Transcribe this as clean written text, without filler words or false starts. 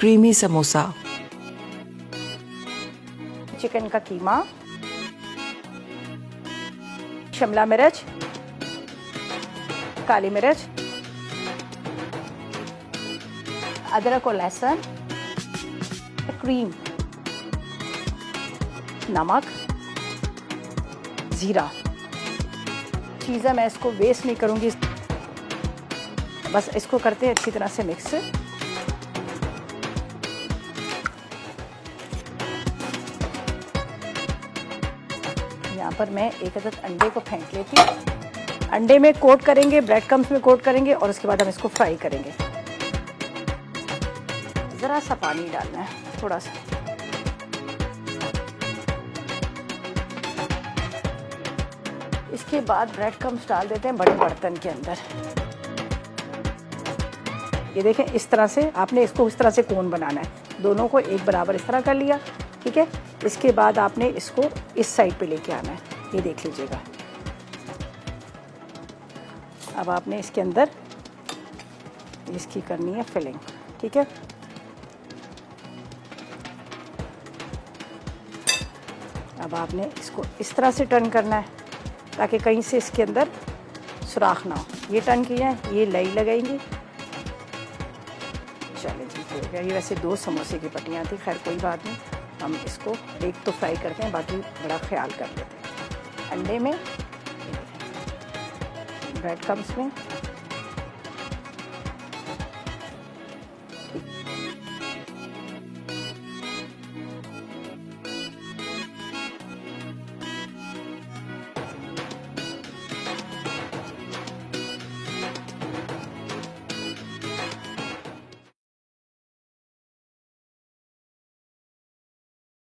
creamy samosa. Chicken का कीमा, शिमला मिर्च, काली मिर्च, अदरक और लहसुन, क्रीम, नमक, जीरा। चीज़ें मैं इसको वेस्ट नहीं करूँगी, बस इसको करते हैं अच्छी तरह से मिक्स। यहाँ पर मैं एक अदद अंडे को फेंट लेती हूँ। अंडे में कोट करेंगे, ब्रेड क्रम्स में कोट करेंगे और उसके बाद हम इसको फ्राई करेंगे। ज़रा सा पानी डालना है, थोड़ा सा। इसके बाद ब्रेड क्रम्स डाल देते हैं बड़े बर्तन के अंदर। ये देखें, इस तरह से आपने इसको इस तरह से कोन बनाना है, दोनों को एक बराबर इस तरह कर लिया, ठीक है। इसके बाद आपने इसको इस साइड पे लेके आना है, ये देख लीजिएगा। अब आपने इसके अंदर इसकी करनी है फिलिंग, ठीक है। अब आपने इसको इस तरह से टर्न करना है ताकि कहीं से इसके अंदर सुराख ना हो। ये टर्न किया है, ये लई लगाएंगी। चलें जी, हो गया। ये वैसे 2 समोसे की पट्टियाँ थी, खैर कोई बात नहीं। हम इसको एक तो फ्राई करते हैं, बाकी बड़ा ख्याल कर लेते हैं। अंडे में, ब्रेड क्रम्स में